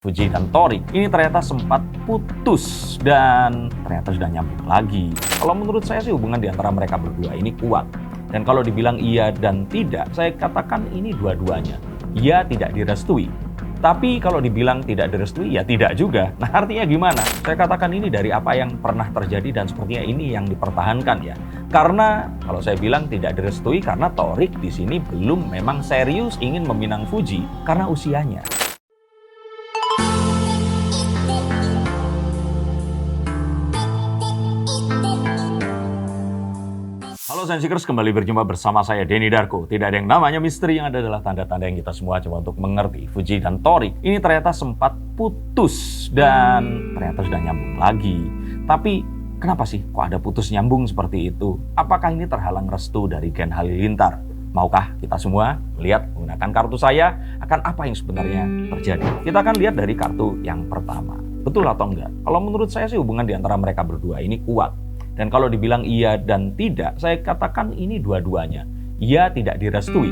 Fuji dan Torik ini ternyata sempat putus dan ternyata sudah nyambung lagi. Kalau menurut saya sih hubungan di antara mereka berdua ini kuat. Dan kalau dibilang iya dan tidak, saya katakan ini dua-duanya. Iya tidak direstui. Tapi kalau dibilang tidak direstui, ya tidak juga. Nah, artinya gimana? Saya katakan ini dari apa yang pernah terjadi dan sepertinya ini yang dipertahankan ya. Karena kalau saya bilang tidak direstui karena Torik di sini belum memang serius ingin meminang Fuji karena usianya. Halo Sensikers, kembali berjumpa bersama saya Denny Darko. Tidak ada yang namanya misteri, yang ada adalah tanda-tanda yang kita semua coba untuk mengerti. Fuji dan Torik ini ternyata sempat putus dan ternyata sudah nyambung lagi. Tapi kenapa sih kok ada putus nyambung seperti itu? Apakah ini terhalang restu dari Gen Halilintar? Maukah kita semua melihat menggunakan kartu saya akan apa yang sebenarnya terjadi? Kita akan lihat dari kartu yang pertama. Betul atau enggak? Kalau menurut saya sih hubungan di antara mereka berdua ini kuat. Dan kalau dibilang iya dan tidak, saya katakan ini dua-duanya. Iya tidak direstui.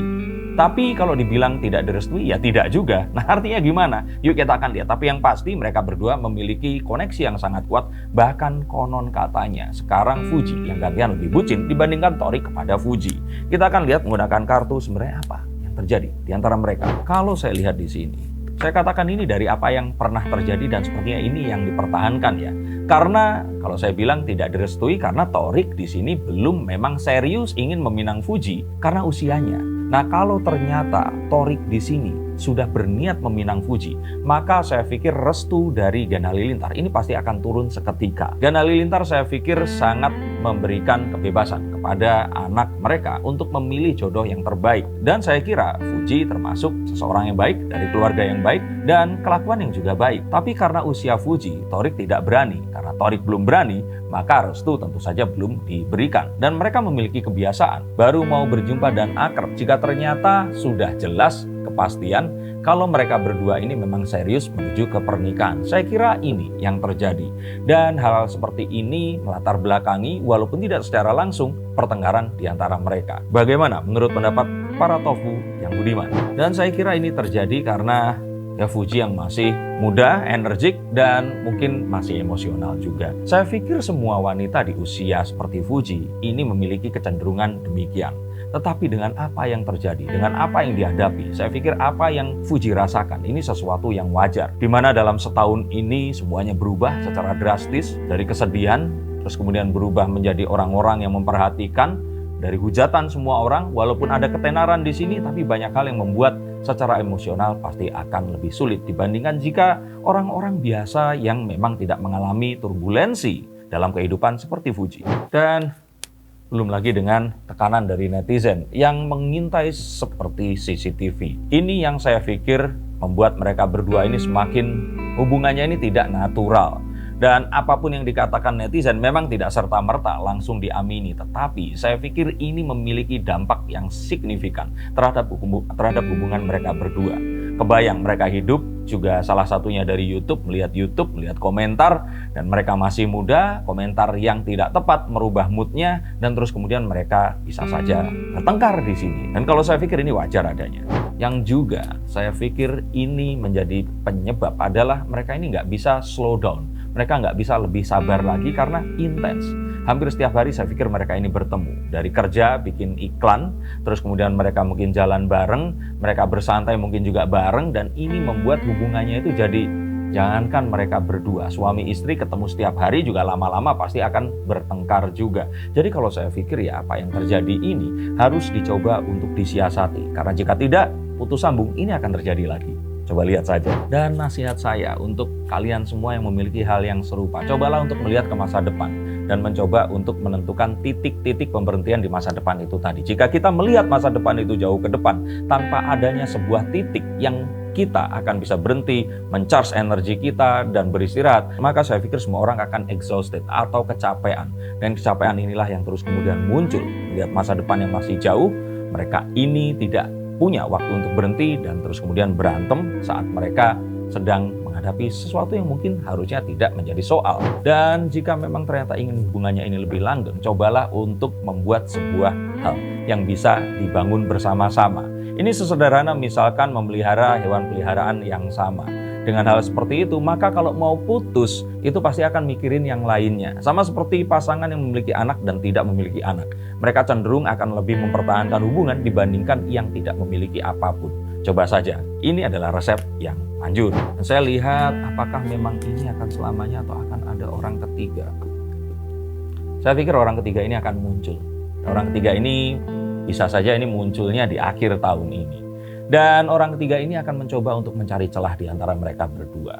Tapi kalau dibilang tidak direstui, ya tidak juga. Nah, artinya gimana? Yuk kita akan lihat. Tapi yang pasti mereka berdua memiliki koneksi yang sangat kuat. Bahkan konon katanya sekarang Fuji yang gantian lebih bucin dibandingkan Torik kepada Fuji. Kita akan lihat menggunakan kartu sebenarnya apa yang terjadi di antara mereka. Kalau saya lihat di sini, saya katakan ini dari apa yang pernah terjadi dan sepertinya ini yang dipertahankan ya. Karena kalau saya bilang tidak direstui karena Torik di sini belum memang serius ingin meminang Fuji karena usianya. Nah, kalau ternyata Torik di sini sudah berniat meminang Fuji, maka saya pikir restu dari Gen Halilintar ini pasti akan turun seketika. Gen Halilintar saya pikir sangat memberikan kebebasan kepada anak mereka untuk memilih jodoh yang terbaik. Dan saya kira Fuji termasuk seseorang yang baik, dari keluarga yang baik, dan kelakuan yang juga baik. Tapi karena usia Fuji, Torik tidak berani. Karena Torik belum berani, maka restu tentu saja belum diberikan. Dan mereka memiliki kebiasaan, baru mau berjumpa dan akrab jika ternyata sudah jelas kepastian kalau mereka berdua ini memang serius menuju ke pernikahan. Saya kira ini yang terjadi. Dan hal-hal seperti ini melatar belakangi walaupun tidak secara langsung pertengkaran di antara mereka. Bagaimana menurut pendapat para tofu yang budiman? Dan saya kira ini terjadi karena ya Fuji yang masih muda, energik, dan mungkin masih emosional juga. Saya pikir semua wanita di usia seperti Fuji ini memiliki kecenderungan demikian. Tetapi dengan apa yang terjadi, dengan apa yang dihadapi, saya pikir apa yang Fuji rasakan ini sesuatu yang wajar. Di mana dalam setahun ini semuanya berubah secara drastis dari kesedihan, terus kemudian berubah menjadi orang-orang yang memperhatikan, dari hujatan semua orang, walaupun ada ketenaran di sini, tapi banyak hal yang membuat secara emosional pasti akan lebih sulit dibandingkan jika orang-orang biasa yang memang tidak mengalami turbulensi dalam kehidupan seperti Fuji. Dan belum lagi dengan tekanan dari netizen yang mengintai seperti CCTV. Ini yang saya pikir membuat mereka berdua ini semakin hubungannya ini tidak natural. Dan apapun yang dikatakan netizen memang tidak serta-merta langsung diamini. Tetapi saya pikir ini memiliki dampak yang signifikan terhadap hubungan mereka berdua. Kebayang mereka hidup juga salah satunya dari YouTube, melihat komentar, dan mereka masih muda, komentar yang tidak tepat merubah moodnya, dan terus kemudian mereka bisa saja bertengkar di sini. Dan kalau saya pikir ini wajar adanya. Yang juga saya pikir ini menjadi penyebab adalah mereka ini nggak bisa slow down. Mereka nggak bisa lebih sabar lagi karena intens. Hampir setiap hari saya pikir mereka ini bertemu. Dari kerja, bikin iklan, terus kemudian mereka mungkin jalan bareng, mereka bersantai mungkin juga bareng, dan ini membuat hubungannya itu jadi, jangankan mereka berdua, suami istri ketemu setiap hari juga lama-lama pasti akan bertengkar juga. Jadi kalau saya pikir ya apa yang terjadi ini harus dicoba untuk disiasati. Karena jika tidak, putus sambung ini akan terjadi lagi. Coba lihat saja. Dan nasihat saya untuk kalian semua yang memiliki hal yang serupa, cobalah untuk melihat ke masa depan dan mencoba untuk menentukan titik-titik pemberhentian di masa depan itu tadi. Jika kita melihat masa depan itu jauh ke depan tanpa adanya sebuah titik yang kita akan bisa berhenti, mencharge energi kita dan beristirahat, maka saya pikir semua orang akan exhausted atau kecapean. Dan kecapean inilah yang terus kemudian muncul. Lihat masa depan yang masih jauh, mereka ini tidak punya waktu untuk berhenti dan terus kemudian berantem saat mereka sedang menghadapi sesuatu yang mungkin harusnya tidak menjadi soal. Dan jika memang ternyata ingin hubungannya ini lebih langgeng, cobalah untuk membuat sebuah hal yang bisa dibangun bersama-sama. Ini sesederhana misalkan memelihara hewan peliharaan yang sama. Dengan hal seperti itu, maka kalau mau putus, itu pasti akan mikirin yang lainnya. Sama seperti pasangan yang memiliki anak dan tidak memiliki anak. Mereka cenderung akan lebih mempertahankan hubungan dibandingkan yang tidak memiliki apapun. Coba saja, ini adalah resep yang manjur. Dan saya lihat apakah memang ini akan selamanya atau akan ada orang ketiga. Saya pikir orang ketiga ini akan muncul. Orang ketiga ini bisa saja ini munculnya di akhir tahun ini. Dan orang ketiga ini akan mencoba untuk mencari celah di antara mereka berdua.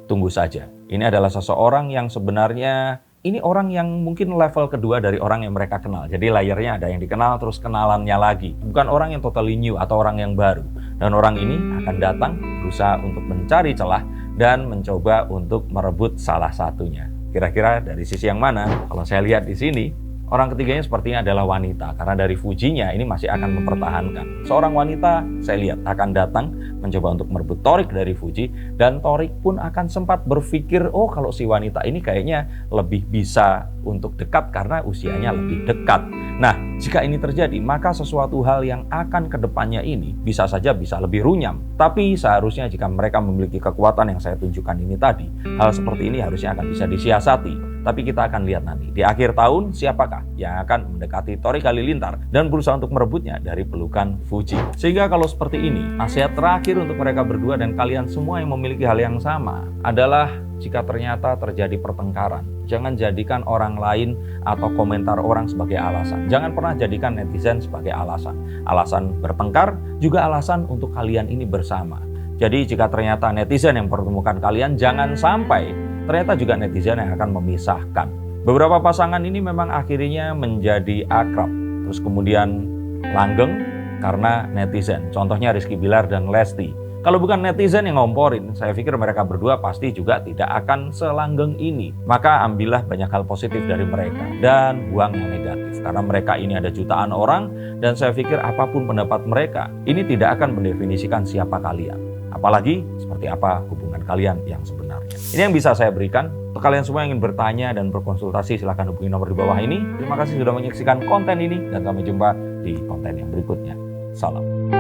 Tunggu saja. Ini adalah seseorang yang sebenarnya ini orang yang mungkin level kedua dari orang yang mereka kenal. Jadi layernya ada yang dikenal terus kenalannya lagi. Bukan orang yang totally new atau orang yang baru. Dan orang ini akan datang berusaha untuk mencari celah dan mencoba untuk merebut salah satunya. Kira-kira dari sisi yang mana? Kalau saya lihat di sini, orang ketiganya sepertinya adalah wanita. Karena dari Fujinya ini masih akan mempertahankan. Seorang wanita saya lihat akan datang mencoba untuk merebut Thorik dari Fuji. Dan Thorik pun akan sempat berpikir, oh kalau si wanita ini kayaknya lebih bisa untuk dekat karena usianya lebih dekat. Nah, jika ini terjadi, maka sesuatu hal yang akan ke depannya ini bisa saja bisa lebih runyam. Tapi seharusnya jika mereka memiliki kekuatan yang saya tunjukkan ini tadi, hal seperti ini harusnya akan bisa disiasati. Tapi kita akan lihat nanti, di akhir tahun siapakah yang akan mendekati Thorik Halilintar dan berusaha untuk merebutnya dari pelukan Fuji. Sehingga kalau seperti ini, nasihat terakhir untuk mereka berdua dan kalian semua yang memiliki hal yang sama adalah jika ternyata terjadi pertengkaran, jangan jadikan orang lain atau komentar orang sebagai alasan. Jangan pernah jadikan netizen sebagai alasan. Alasan bertengkar juga alasan untuk kalian ini bersama. Jadi jika ternyata netizen yang mempertemukan kalian, jangan sampai ternyata juga netizen yang akan memisahkan. Beberapa pasangan ini memang akhirnya menjadi akrab, terus kemudian langgeng karena netizen. Contohnya Rizky Bilar dan Lesti. Kalau bukan netizen yang ngomporin, saya pikir mereka berdua pasti juga tidak akan selanggeng ini. Maka ambillah banyak hal positif dari mereka dan buang yang negatif. Karena mereka ini ada jutaan orang dan saya pikir apapun pendapat mereka, ini tidak akan mendefinisikan siapa kalian. Apalagi seperti apa hubungan kalian yang sebenarnya. Ini yang bisa saya berikan. Untuk kalian semua yang ingin bertanya dan berkonsultasi, silahkan hubungi nomor di bawah ini. Terima kasih sudah menyaksikan konten ini dan sampai jumpa di konten yang berikutnya. Salam.